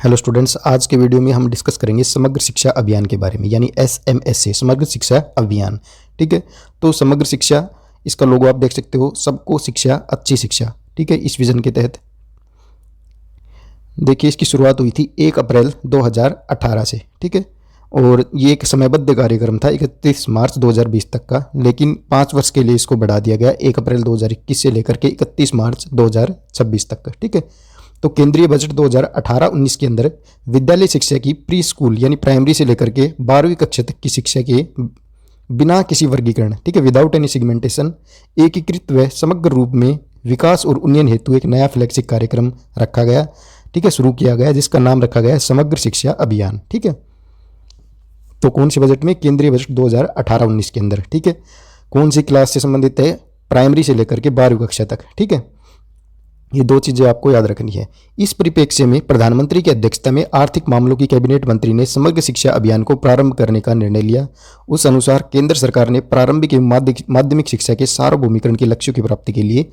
Hello students, आज के video में हम डिस्कस करेंगे समग्र शिक्षा अभियान के बारे में, यानी SMSA समग्र शिक्षा अभियान। ठीक है, तो समग्र शिक्षा, इसका लोगो आप देख सकते हो, सबको शिक्षा अच्छी शिक्षा। ठीक है, इस विजन के तहत देखिए इसकी शुरुआत हुई थी 1 अप्रैल 2018 से। ठीक है, और ये एक समयबद्ध कार्यक्रम था 31 मार्च 2020 तक का, लेकिन 5 वर्ष के लिए इसको बढ़ा दिया गया 1 अप्रैल 2021 से लेकर के 31 मार्च 2026 तक का। ठीक है, तो केंद्रीय बजट 2018-19 के अंदर विद्यालय शिक्षा की प्री स्कूल यानी प्राइमरी से लेकर के 12वीं कक्षा तक की शिक्षा के बिना किसी वर्गीकरण, ठीक है, विदाउट एनी सेगमेंटेशन, एकीकृत व समग्र रूप में विकास और उन्नयन हेतु एक नया फ्लैगशिप कार्यक्रम रखा गया। ठीक है, शुरू किया गया, जिसका नाम रखा गया समग्र शिक्षा अभियान। ठीक है, तो कौन से बजट में? केंद्रीय बजट 2018-19 के अंदर। ठीक है, कौन सी क्लास से संबंधित है? प्राइमरी से लेकर के 12वीं कक्षा तक। ठीक है, ये दो चीजें आपको याद रखनी है। इस परिप्रेक्ष्य में प्रधानमंत्री की अध्यक्षता में आर्थिक मामलों की कैबिनेट मंत्री ने समग्र शिक्षा अभियान को प्रारंभ करने का निर्णय लिया। उस अनुसार केंद्र सरकार ने प्रारंभिक एवं माध्यमिक शिक्षा के सार्वभौमिकरण के लक्ष्यों की प्राप्ति के लिए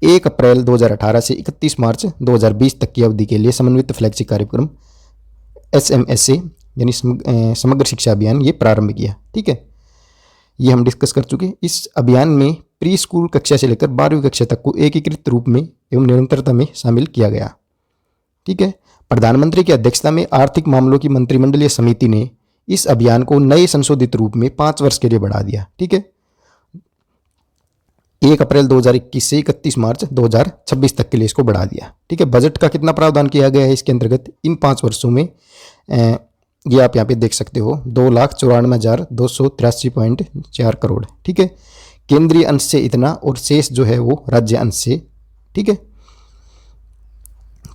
1 अप्रैल 2018 से 31 मार्च 2020 तक की अवधि के लिए समन्वित फ्लैगशिप कार्यक्रम SMSA यानी समग्र शिक्षा अभियान ये प्रारंभ किया। ठीक है, ये हम डिस्कस कर चुके। इस अभियान में प्री स्कूल कक्षा से लेकर 12वीं कक्षा तक को एकीकृत रूप में एवं निरंतरता में शामिल किया गया। ठीक है, प्रधानमंत्री की अध्यक्षता में आर्थिक मामलों की मंत्रिमंडलीय समिति ने इस अभियान को नए संशोधित रूप में 5 वर्ष के लिए बढ़ा दिया। ठीक है, 1 अप्रैल 2021 से 31 मार्च 2026 तक के लिए इसको बढ़ा दिया। ठीक है, बजट का कितना प्रावधान किया गया है इसके अंतर्गत इन 5 वर्षों में? ये आप यहाँ पे देख सकते हो 2,94,283.4 करोड़। ठीक है, केंद्रीय अंश से इतना और शेष जो है वो राज्य अंश से। ठीक है,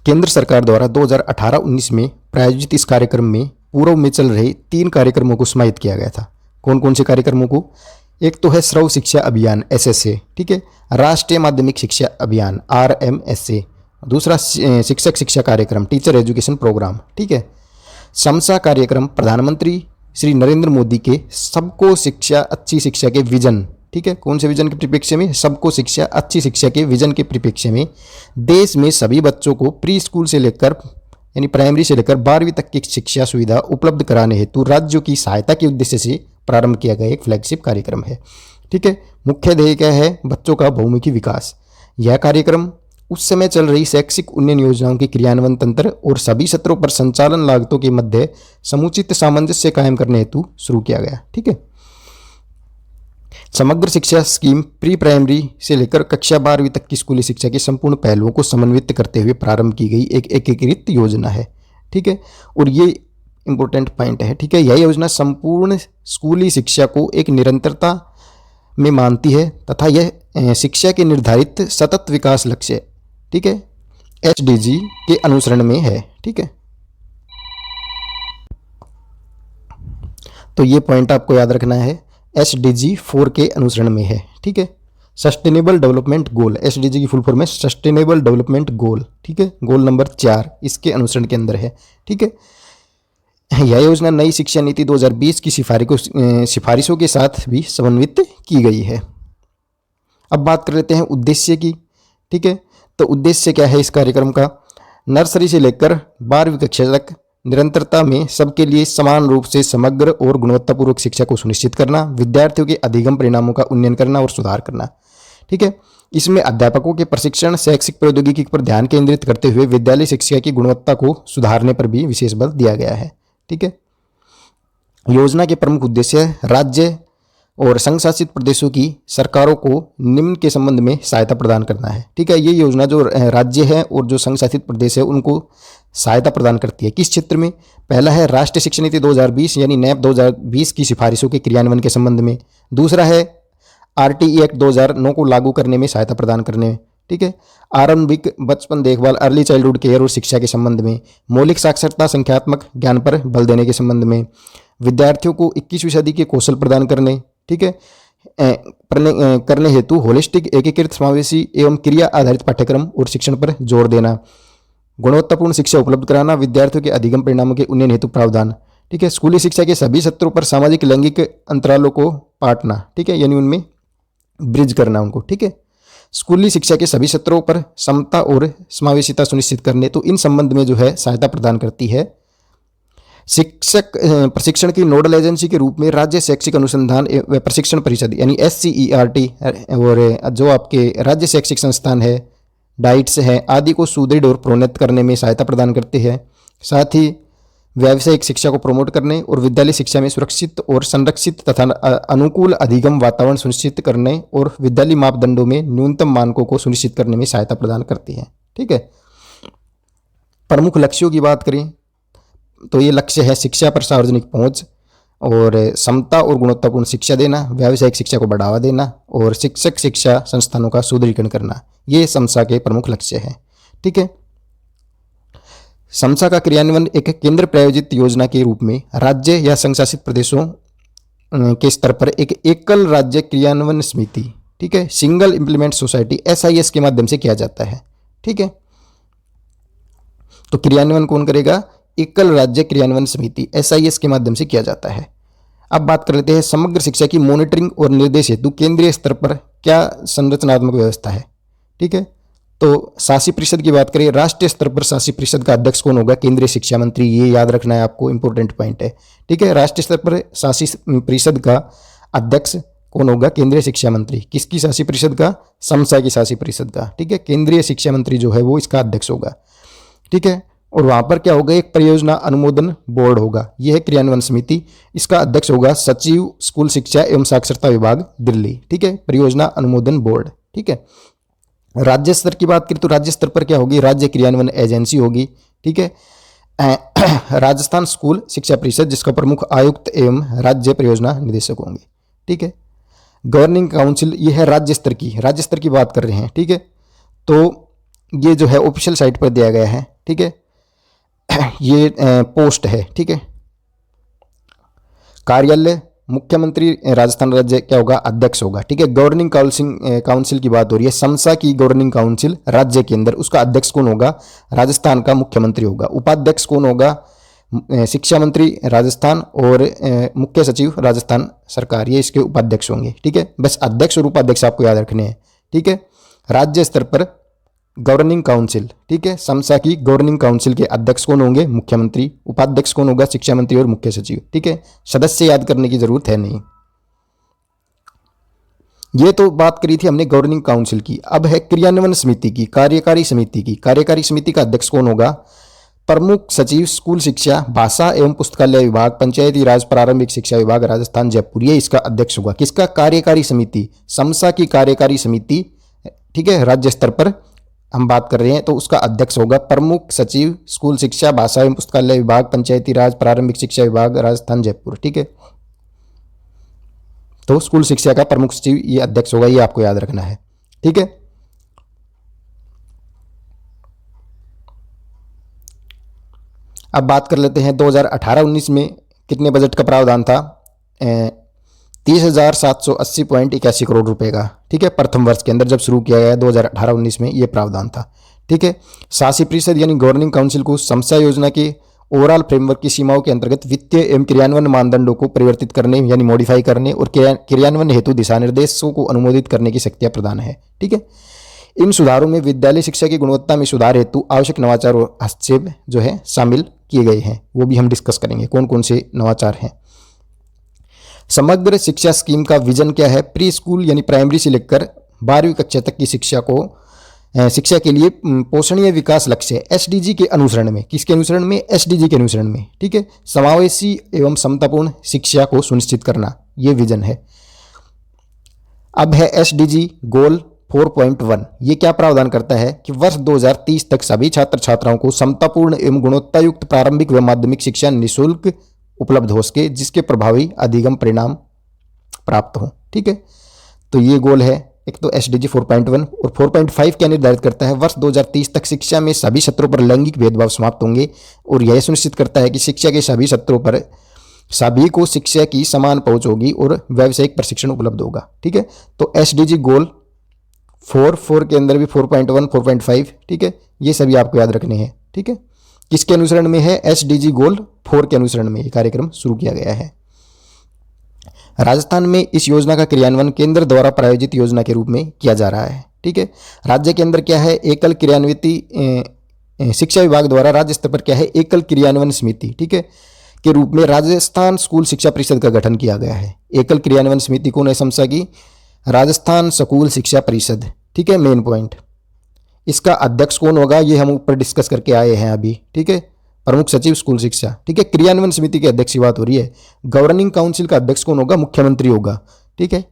केंद्र सरकार द्वारा 2018-19 में प्रायोजित इस कार्यक्रम में पूर्व में चल रहे 3 कार्यक्रमों को समाहित किया गया था। कौन कौन से कार्यक्रमों को? एक तो है श्रव शिक्षा अभियान SSA, ठीक है, राष्ट्रीय माध्यमिक शिक्षा अभियान RMSA, दूसरा शिक्षक शिक्षा कार्यक्रम टीचर एजुकेशन प्रोग्राम। ठीक है, समसा कार्यक्रम प्रधानमंत्री श्री नरेंद्र मोदी के सबको शिक्षा अच्छी शिक्षा के विजन। ठीक है, कौन से विजन के परिप्रेक्ष्य में? सबको शिक्षा अच्छी शिक्षा के विजन के परिप्रेक्ष्य में देश में सभी बच्चों को प्री स्कूल से लेकर यानी प्राइमरी से लेकर 12वीं तक की शिक्षा सुविधा उपलब्ध कराने हेतु राज्यों की सहायता के उद्देश्य से प्रारंभ किया गया एक फ्लैगशिप कार्यक्रम है। ठीक है, मुख्य ध्येय क्या है? बच्चों का बहुमुखी विकास। यह कार्यक्रम उस समय चल रही शैक्षिक उन्नयन योजनाओं के क्रियान्वयन तंत्र और सभी सत्रों पर संचालन लागतों के मध्य समुचित सामंजस्य कायम करने हेतु शुरू किया गया। ठीक है, समग्र शिक्षा स्कीम प्री प्राइमरी से लेकर कक्षा 12वीं तक की स्कूली शिक्षा के संपूर्ण पहलुओं को समन्वित करते हुए प्रारंभ की गई एक एकीकृत योजना है। ठीक है, और ये इंपॉर्टेंट पॉइंट है। ठीक है, यह योजना संपूर्ण स्कूली शिक्षा को एक निरंतरता में मानती है तथा यह शिक्षा के निर्धारित सतत विकास लक्ष्य, ठीक है, HDG के अनुसरण में है। ठीक है, तो ये पॉइंट आपको याद रखना है, SDG 4 के अनुसरण में है। ठीक है, सस्टेनेबल डेवलपमेंट गोल, SDG की फुल फॉर्म है सस्टेनेबल डेवलपमेंट गोल। ठीक है, गोल नंबर 4 इसके अनुसरण के अंदर है। ठीक है, यह योजना नई शिक्षा नीति 2020 की सिफारिशों के साथ भी समन्वित की गई है। अब बात कर लेते हैं उद्देश्य की। ठीक है, तो उद्देश्य क्या है इस कार्यक्रम का? नर्सरी से लेकर 12वीं कक्षा तक निरंतरता में सबके लिए समान रूप से समग्र और गुणवत्तापूर्वक शिक्षा को सुनिश्चित करना, विद्यार्थियों के अधिगम परिणामों का उन्नयन करना और सुधार करना। ठीक है, इसमें अध्यापकों के प्रशिक्षण, शैक्षिक प्रौद्योगिकी पर ध्यान केंद्रित करते हुए विद्यालय शिक्षा की गुणवत्ता को सुधारने पर भी विशेष बल दिया गया है। ठीक है, योजना के प्रमुख उद्देश्य राज्य और संघ शासित प्रदेशों की सरकारों को निम्न के संबंध में सहायता प्रदान करना है। ठीक है, ये योजना जो राज्य है और जो संघ शासित प्रदेश है उनको सहायता प्रदान करती है। किस क्षेत्र में? पहला है राष्ट्रीय शिक्षा नीति 2020 यानी NAP 2020 की सिफारिशों के क्रियान्वयन के संबंध में। दूसरा है RTE एक्ट 2009 को लागू करने में सहायता प्रदान करने में। ठीक है, आरंभिक बचपन देखभाल अर्ली चाइल्डहुड केयर और शिक्षा के संबंध में। मौलिक साक्षरता संख्यात्मक ज्ञान पर बल देने के संबंध में। विद्यार्थियों को 21वीं सदी के कौशल प्रदान करने, ठीक है, करने हेतु होलिस्टिक एकीकृत समावेशी एवं क्रिया आधारित पाठ्यक्रम और शिक्षण पर जोर देना। गुणवत्तापूर्ण शिक्षा उपलब्ध कराना, विद्यार्थियों के अधिगम परिणामों के उन्नयन हेतु प्रावधान। ठीक है, स्कूली शिक्षा के सभी सत्रों पर सामाजिक लैंगिक अंतरालों को पाटना। ठीक है, यानी उनमें ब्रिज करना उनको। ठीक है, स्कूली शिक्षा के सभी सत्रों पर समता और समावेशिता सुनिश्चित करने, तो इन संबंध में जो है सहायता प्रदान करती है। शिक्षक प्रशिक्षण की नोडल एजेंसी के रूप में राज्य शैक्षिक अनुसंधान व प्रशिक्षण परिषद यानी SCERT और जो आपके राज्य शैक्षिक संस्थान है, डाइट्स है आदि को सुदृढ़ और प्रोन्नत करने में सहायता प्रदान करते हैं। साथ ही व्यावसायिक शिक्षा को प्रमोट करने और विद्यालय शिक्षा में सुरक्षित और संरक्षित तथा अनुकूल अधिगम वातावरण सुनिश्चित करने और विद्यालय मापदंडों में न्यूनतम मानकों को सुनिश्चित करने में सहायता प्रदान करती है। ठीक है। प्रमुख लक्ष्यों की बात करें तो ये लक्ष्य है शिक्षा पर सार्वजनिक पहुंच और समता और गुणवत्तापूर्ण शिक्षा देना, व्यावसायिक शिक्षा को बढ़ावा देना और शिक्षक शिक्षा संस्थानों का सुदृढ़ीकरण करना, ये समसा के प्रमुख लक्ष्य हैं। ठीक है। समसा का क्रियान्वयन एक केंद्र प्रायोजित योजना के रूप में राज्य या संघ शासित प्रदेशों के स्तर पर एक एकल राज्य क्रियान्वयन समिति, ठीक है, सिंगल इम्प्लीमेंट सोसाइटी SIS के माध्यम से किया जाता है। ठीक है। तो क्रियान्वयन कौन करेगा? एकल राज्य क्रियान्वयन समिति SIS के माध्यम से किया जाता है। अब बात कर लेते हैं समग्र शिक्षा की मॉनिटरिंग और निर्देश हेतु केंद्रीय स्तर पर क्या संरचनात्मक व्यवस्था है। ठीक है। तो शासी परिषद की बात करें, राष्ट्रीय स्तर पर शासी परिषद का अध्यक्ष कौन होगा? केंद्रीय शिक्षा मंत्री। ये याद रखना है आपको, इंपॉर्टेंट पॉइंट है। ठीक है। राष्ट्रीय स्तर पर शासी परिषद का अध्यक्ष कौन होगा? केंद्रीय शिक्षा मंत्री। किसकी शासी परिषद का? समसा की शासी परिषद का। ठीक है। केंद्रीय शिक्षा मंत्री जो है वो इसका अध्यक्ष होगा। ठीक है। और वहां पर क्या होगा? एक परियोजना अनुमोदन बोर्ड होगा। यह है क्रियान्वयन समिति। इसका अध्यक्ष होगा सचिव स्कूल शिक्षा एवं साक्षरता विभाग दिल्ली। ठीक है। परियोजना अनुमोदन बोर्ड। ठीक है। राज्य स्तर की बात करें तो राज्य स्तर पर क्या होगी? राज्य क्रियान्वयन एजेंसी होगी। ठीक है। राजस्थान स्कूल शिक्षा परिषद जिसका प्रमुख आयुक्त एवं राज्य परियोजना निदेशक होंगे। ठीक है। गवर्निंग काउंसिल, यह है राज्य स्तर की बात कर रहे हैं। ठीक है। तो ये जो है ऑफिशियल साइट पर दिया गया है। ठीक है। ये पोस्ट है। ठीक है। कार्यालय मुख्यमंत्री राजस्थान राज्य क्या होगा? अध्यक्ष होगा। ठीक है। गवर्निंग काउंसिल की बात हो रही है। समसा की गवर्निंग काउंसिल राज्य के अंदर, उसका अध्यक्ष कौन होगा? राजस्थान का मुख्यमंत्री होगा। उपाध्यक्ष कौन होगा? शिक्षा मंत्री राजस्थान और मुख्य सचिव राजस्थान सरकार, ये इसके उपाध्यक्ष होंगे। ठीक है। बस अध्यक्ष और उपाध्यक्ष आपको याद रखने हैं। ठीक है। राज्य स्तर पर गवर्निंग काउंसिल, ठीक है, समसा की गवर्निंग काउंसिल के अध्यक्ष कौन होंगे? मुख्यमंत्री। उपाध्यक्ष कौन होगा? शिक्षा मंत्री और मुख्य सचिव। ठीक है। सदस्य याद करने की जरूरत है नहीं। ये तो बात करी थी हमने गवर्निंग काउंसिल की। अब है क्रियान्वयन समिति की, कार्यकारी समिति की। कार्यकारी समिति का अध्यक्ष कौन होगा? प्रमुख सचिव स्कूल शिक्षा भाषा एवं पुस्तकालय विभाग पंचायती राज प्रारंभिक शिक्षा विभाग राजस्थान जयपुर, ये इसका अध्यक्ष होगा। किसका? कार्यकारी समिति, समसा की कार्यकारी समिति। ठीक है। राज्य स्तर पर हम बात कर रहे हैं तो उसका अध्यक्ष होगा प्रमुख सचिव स्कूल शिक्षा भाषा एवं पुस्तकालय विभाग पंचायती राज प्रारंभिक शिक्षा विभाग राजस्थान जयपुर। ठीक है। तो स्कूल शिक्षा का प्रमुख सचिव ये अध्यक्ष होगा, ये आपको याद रखना है। ठीक है। अब बात कर लेते हैं 2018-19 में कितने बजट का प्रावधान था? 30,780.81 करोड़ रुपए का। ठीक है। प्रथम वर्ष के अंदर जब शुरू किया गया 2018-19 में ये प्रावधान था। ठीक है। शासी परिषद यानी गवर्निंग काउंसिल को समसा योजना के ओवरऑल फ्रेमवर्क की सीमाओं के अंतर्गत वित्तीय एवं क्रियान्वयन मानदंडों को परिवर्तित करने यानी मॉडिफाई करने और क्रियान्वयन हेतु दिशा निर्देशों को अनुमोदित करने की शक्तियां प्रदान है। ठीक है। इन सुधारों में विद्यालय शिक्षा की गुणवत्ता में सुधार हेतु आवश्यक नवाचार और हस्तक्षेप जो है शामिल किए गए हैं, वो भी हम डिस्कस करेंगे कौन कौन से नवाचार हैं। समग्र शिक्षा स्कीम का विजन क्या है? प्री स्कूल यानी प्राइमरी से लेकर 12वीं कक्षा तक की शिक्षा के लिए पोषणीय विकास लक्ष्य SDG के अनुसरण में। किसके अनुसरण में? SDG के अनुसरण में। ठीक है। समावेशी एवं समतापूर्ण शिक्षा को सुनिश्चित करना, ये विजन है। अब है SDG गोल 4.1। ये क्या प्रावधान करता है कि वर्ष 2030 तक सभी छात्र छात्राओं को समतापूर्ण एवं गुणवत्तायुक्त प्रारंभिक व माध्यमिक शिक्षा निःशुल्क उपलब्ध हो सके, जिसके प्रभावी अधिगम परिणाम प्राप्त हो। ठीक है। तो ये गोल है। एक तो SDG 4.1 और 4.5 क्या निर्धारित करता है? वर्ष 2030 तक शिक्षा में सभी सत्रों पर लैंगिक भेदभाव समाप्त होंगे और यह सुनिश्चित करता है कि शिक्षा के सभी सत्रों पर सभी को शिक्षा की समान पहुंच होगी और व्यावसायिक प्रशिक्षण उपलब्ध होगा। ठीक है। तो SDG गोल 4 के अंदर भी 4.1, 4.5, ठीक है, ये सभी आपको याद रखने हैं। ठीक है। किसके अनुसरण में है? SDG गोल 4 के अनुसरण में ये कार्यक्रम शुरू किया गया है। राजस्थान में इस योजना का क्रियान्वयन केंद्र द्वारा प्रायोजित योजना के रूप में किया जा रहा है। ठीक है। राज्य के अंदर क्या है, एकल क्रियान्वित शिक्षा विभाग द्वारा राज्य स्तर पर क्या है, एकल क्रियान्वयन समिति, ठीक है, के रूप में राजस्थान स्कूल शिक्षा परिषद का गठन किया गया है। एकल क्रियान्वयन समिति कौन है, समझा की राजस्थान स्कूल शिक्षा परिषद, ठीक है, मेन पॉइंट। इसका अध्यक्ष कौन होगा, ये हम ऊपर डिस्कस करके आए हैं अभी, ठीक है, प्रमुख सचिव स्कूल शिक्षा, ठीक है। क्रियान्वयन समिति के अध्यक्ष की बात हो रही है। गवर्निंग काउंसिल का अध्यक्ष कौन होगा, मुख्यमंत्री होगा, ठीक है।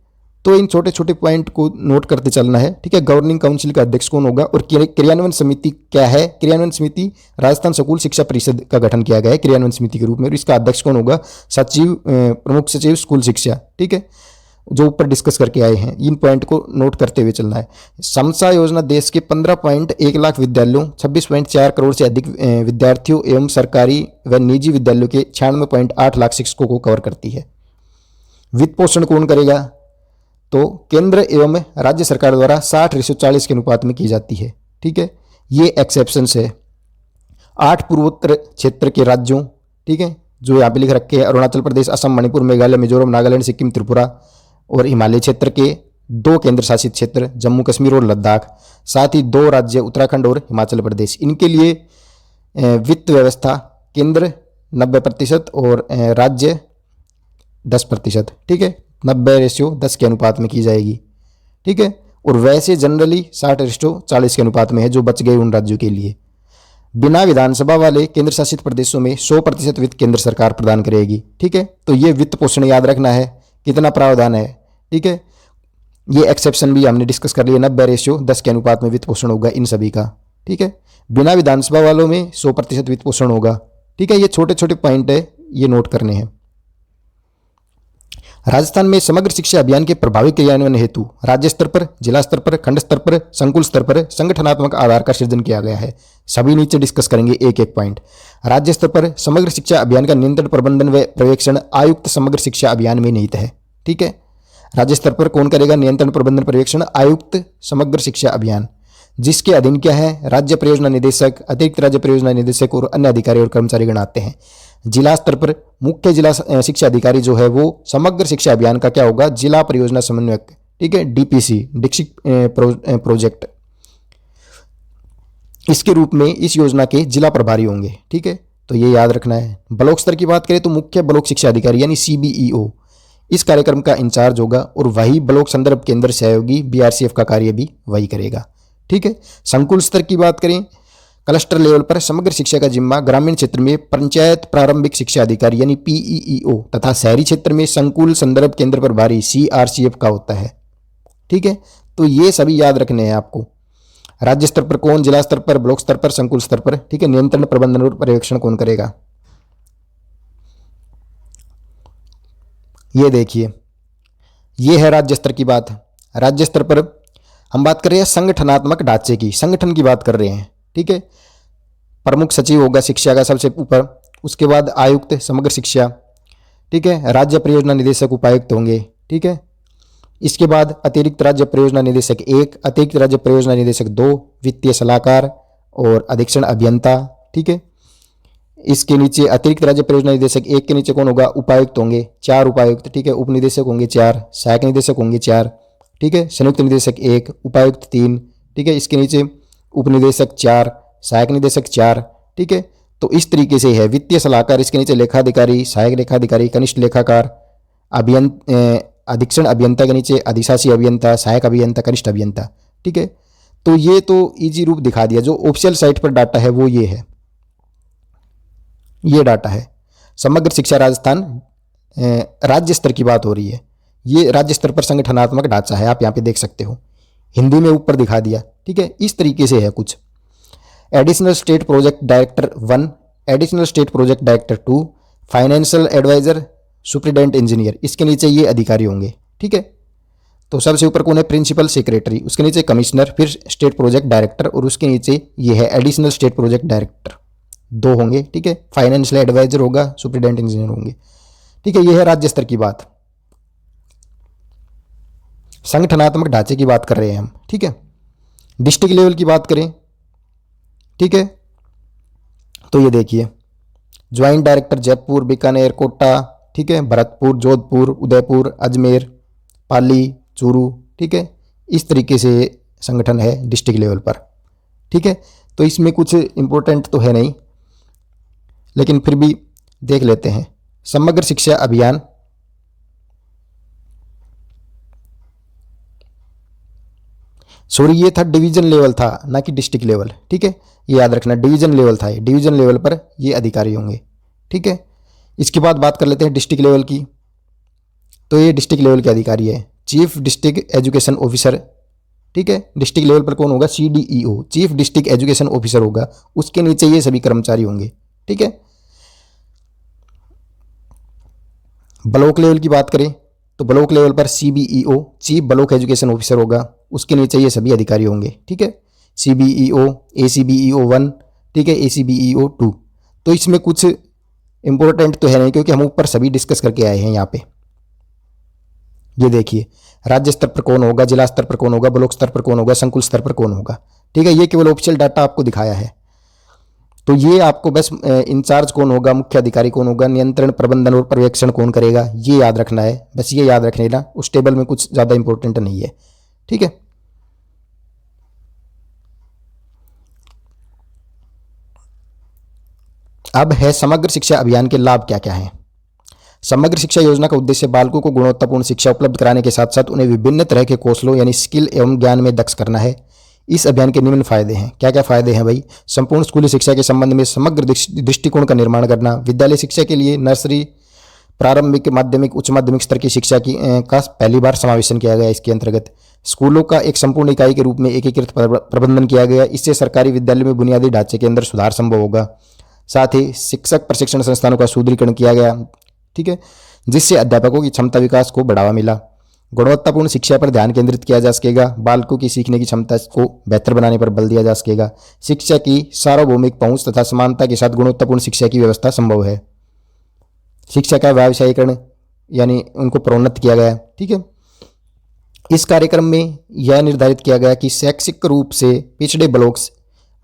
तो इन छोटे छोटे पॉइंट को नोट करते चलना है, ठीक है। गवर्निंग काउंसिल का अध्यक्ष कौन होगा और क्रियान्वयन समिति क्या है, क्रियान्वयन समिति राजस्थान स्कूल शिक्षा परिषद का गठन किया गया है क्रियान्वयन समिति के रूप में, और इसका अध्यक्ष कौन होगा, सचिव, प्रमुख सचिव स्कूल शिक्षा, ठीक है, जो ऊपर डिस्कस करके आए हैं। इन पॉइंट को नोट करते हुए चलना है। समसा योजना देश के 15.1 लाख विद्यालयों, 26.4 करोड़ से अधिक विद्यार्थियों एवं सरकारी व निजी विद्यालयों के 96.8 लाख शिक्षकों को कवर करती है। वित्त पोषण कौन करेगा, तो केंद्र एवं राज्य सरकार द्वारा 60:40 के अनुपात में की जाती है, ठीक है। ये एक्सेप्शन है 8 पूर्वोत्तर क्षेत्र के राज्यों, ठीक है, जो यहाँ पे लिख रखे हैं, अरुणाचल प्रदेश, असम, मणिपुर, मेघालय, मिजोरम, नागालैंड, सिक्किम, त्रिपुरा, और हिमालय क्षेत्र के 2 केंद्र शासित क्षेत्र जम्मू कश्मीर और लद्दाख, साथ ही 2 राज्य उत्तराखंड और हिमाचल प्रदेश। इनके लिए वित्त व्यवस्था केंद्र 90% और राज्य 10%, ठीक है, 90:10 के अनुपात में की जाएगी, ठीक है। और वैसे जनरली 60:40 के अनुपात में है, जो बच गए उन राज्यों के लिए। बिना विधानसभा वाले केंद्र शासित प्रदेशों में 100% वित्त केंद्र सरकार प्रदान करेगी, ठीक है। तो ये वित्त पोषण याद रखना है, कितना प्रावधान है, ठीक है। ये एक्सेप्शन भी हमने डिस्कस कर लिया, 90:10 के अनुपात में वित्त पोषण होगा इन सभी का, ठीक है। बिना विधानसभा वालों में 100% वित्त पोषण होगा, ठीक है। ये छोटे छोटे पॉइंट है, ये नोट करने हैं। राजस्थान में समग्र शिक्षा अभियान के प्रभावी क्रियान्वयन हेतु राज्य स्तर पर, जिला स्तर पर, खंड स्तर पर, संकुल स्तर पर संगठनात्मक आधार का सृजन किया गया है। सभी नीचे डिस्कस करेंगे एक एक पॉइंट। राज्य स्तर पर समग्र शिक्षा अभियान का नियंत्रण, प्रबंधन व पर्यवेक्षण आयुक्त समग्र शिक्षा अभियान में निहित है, ठीक है। राज्य स्तर पर कौन करेगा, नियंत्रण, प्रबंधन, पर्यवेक्षण आयुक्त समग्र शिक्षा अभियान, जिसके अधीन क्या है, राज्य परियोजना निदेशक, अतिरिक्त राज्य परियोजना निदेशक और अन्य अधिकारी और कर्मचारी आते हैं। जिला स्तर पर मुख्य जिला शिक्षा अधिकारी जो है वो समग्र शिक्षा अभियान का क्या होगा, जिला परियोजना समन्वयक, ठीक है, डीपीसी, डिस्ट्रिक्ट प्रोजेक्ट, इसके रूप में इस योजना के जिला प्रभारी होंगे, ठीक है। तो ये याद रखना है। ब्लॉक स्तर की बात करें तो मुख्य ब्लॉक शिक्षा अधिकारी यानी सीबीईओ इस कार्यक्रम का इंचार्ज होगा, और वही ब्लॉक संदर्भ केंद्र सहयोगी बीआरसीएफ का कार्य भी वही करेगा, ठीक है। संकुल स्तर की बात करें, क्लस्टर लेवल पर समग्र शिक्षा का जिम्मा ग्रामीण क्षेत्र में पंचायत प्रारंभिक शिक्षा अधिकारी यानी पीईईओ तथा शहरी क्षेत्र में संकुल संदर्भ केंद्र प्रभारी सीआरसीएफ का होता है, ठीक है। तो ये सभी याद रखने हैं आपको। राज्य स्तर पर कौन, जिला स्तर पर, ब्लॉक स्तर पर, संकुल स्तर पर, ठीक है। नियंत्रण, प्रबंधन और पर्यवेक्षण कौन करेगा, ये देखिए, ये है राज्य स्तर की बात। राज्य स्तर पर हम बात कर रहे हैं संगठनात्मक ढांचे की, संगठन की बात कर रहे हैं, ठीक है। प्रमुख सचिव होगा शिक्षा का सबसे ऊपर, उसके बाद आयुक्त समग्र शिक्षा, ठीक है। राज्य परियोजना निदेशक उपायुक्त होंगे, ठीक है। इसके बाद अतिरिक्त राज्य परियोजना निदेशक 1, अतिरिक्त राज्य परियोजना निदेशक 2, वित्तीय सलाहकार और अधीक्षण अभियंता, ठीक है। इसके नीचे अतिरिक्त राज्य परियोजना निदेशक 1 के नीचे कौन होगा, उपायुक्त होंगे, 4 उपायुक्त, ठीक है। उप निदेशक होंगे 4, सहायक निदेशक होंगे 4, ठीक है। संयुक्त निदेशक 1, उपायुक्त 3, ठीक है। इसके नीचे उप निदेशक 4, सहायक निदेशक 4, ठीक है। तो इस तरीके से है। वित्तीय सलाहकार, इसके नीचे लेखाधिकारी, सहायक लेखाधिकारी, कनिष्ठ लेखाकार, अधीक्षण अभियंता के नीचे अधिशासी अभियंता, सहायक अभियंता, कनिष्ठ अभियंता, ठीक है। तो ये तो इजी रूप दिखा दिया। जो ऑफिशियल साइट पर डाटा है वो ये है, ये डाटा है। समग्र शिक्षा राजस्थान राज्य स्तर की बात हो रही है। ये राज्य स्तर पर संगठनात्मक ढांचा है, आप यहाँ पे देख सकते हो, हिंदी में ऊपर दिखा दिया, ठीक है। इस तरीके से है कुछ। Additional state project director 1, additional state project director 2, financial adviser, superintendent engineer, इसके नीचे ये अधिकारी होंगे, ठीक है। तो सबसे ऊपर कौन है, प्रिंसिपल सेक्रेटरी, उसके नीचे कमिश्नर, फिर स्टेट प्रोजेक्ट डायरेक्टर, और उसके नीचे ये है एडिशनल स्टेट प्रोजेक्ट डायरेक्टर, 2 होंगे, ठीक है। फाइनेंशियल एडवाइजर होगा, सुप्रिटेंडेंट इंजीनियर होंगे, ठीक है। ये है राज्य स्तर की बात। संगठनात्मक ढांचे की बात कर रहे हैं हम, ठीक है। डिस्ट्रिक्ट लेवल की बात करें, ठीक है, तो ये देखिए, ज्वाइंट डायरेक्टर जयपुर, बीकानेर, कोटा, ठीक है, भरतपुर, जोधपुर, उदयपुर, अजमेर, पाली, चूरू, ठीक है। इस तरीके से संगठन है डिस्ट्रिक्ट लेवल पर, ठीक है। तो इसमें कुछ इम्पोर्टेंट तो है नहीं, लेकिन फिर भी देख लेते हैं। समग्र शिक्षा अभियान सॉरी ये था डिवीजन लेवल था, ना कि डिस्ट्रिक्ट लेवल, ठीक है। ये याद रखना, डिवीजन लेवल था, ये डिवीजन लेवल पर ये अधिकारी होंगे, ठीक है। इसके बाद बात कर लेते हैं डिस्ट्रिक्ट लेवल की। तो ये डिस्ट्रिक्ट लेवल के अधिकारी है, चीफ डिस्ट्रिक्ट एजुकेशन ऑफिसर, ठीक है। डिस्ट्रिक्ट लेवल पर कौन होगा? CDEO, chief district education officer होगा। उसके नीचे ये सभी कर्मचारी होंगे, ठीक है। ब्लॉक लेवल की बात करें तो ब्लॉक लेवल पर CBEO, chief block education officer होगा। उसके नीचे ये सभी अधिकारी होंगे, ठीक है। CBEO, ACBEO 1, ठीक है, ACBEO 2। तो इसमें कुछ इंपॉर्टेंट तो है नहीं, क्योंकि हम ऊपर सभी डिस्कस करके आए हैं यहाँ पे। ये देखिए, राज्य स्तर पर कौन होगा, जिला स्तर पर कौन होगा, ब्लॉक स्तर पर कौन होगा, संकुल स्तर पर कौन होगा, ठीक है। ये केवल ऑफिशियल डाटा आपको दिखाया है। तो ये आपको बस इंचार्ज कौन होगा, मुख्य अधिकारी कौन होगा, नियंत्रण प्रबंधन और पर्यवेक्षण कौन करेगा, ये याद रखना है। बस ये याद रख लेना, उस टेबल में कुछ ज़्यादा इंपॉर्टेंट नहीं है, ठीक है। अब है समग्र शिक्षा अभियान के लाभ क्या क्या हैं। समग्र शिक्षा योजना का उद्देश्य बालकों को गुणवत्तापूर्ण शिक्षा उपलब्ध कराने के साथ साथ उन्हें विभिन्न तरह के कौशलों यानी स्किल एवं ज्ञान में दक्ष करना है। इस अभियान के निम्न फायदे हैं। क्या क्या फायदे हैं भाई? संपूर्ण स्कूली शिक्षा के संबंध में समग्र दृष्टिकोण का निर्माण करना, विद्यालय शिक्षा के लिए नर्सरी, प्रारंभिक, माध्यमिक, उच्च माध्यमिक स्तर की शिक्षा की का पहली बार समावेशन किया गया। इसके अंतर्गत स्कूलों का एक संपूर्ण इकाई के रूप में एकीकृत प्रबंधन किया गया। इससे सरकारी विद्यालय में बुनियादी ढांचे के अंदर सुधार संभव होगा। साथ ही शिक्षक प्रशिक्षण संस्थानों का सुदृढ़ीकरण किया गया, ठीक है, जिससे अध्यापकों की क्षमता विकास को बढ़ावा मिला। गुणवत्तापूर्ण शिक्षा पर ध्यान केंद्रित किया जा सकेगा। बालकों की सीखने की क्षमता को बेहतर बनाने पर बल दिया जा सकेगा। शिक्षा की सार्वभौमिक पहुंच तथा समानता के साथ गुणवत्तापूर्ण शिक्षा की व्यवस्था संभव है। शिक्षा का व्यावसायीकरण यानी उनको प्रोन्नत किया गया, ठीक है। इस कार्यक्रम में यह निर्धारित किया गया कि शैक्षिक रूप से पिछड़े ब्लॉक्स,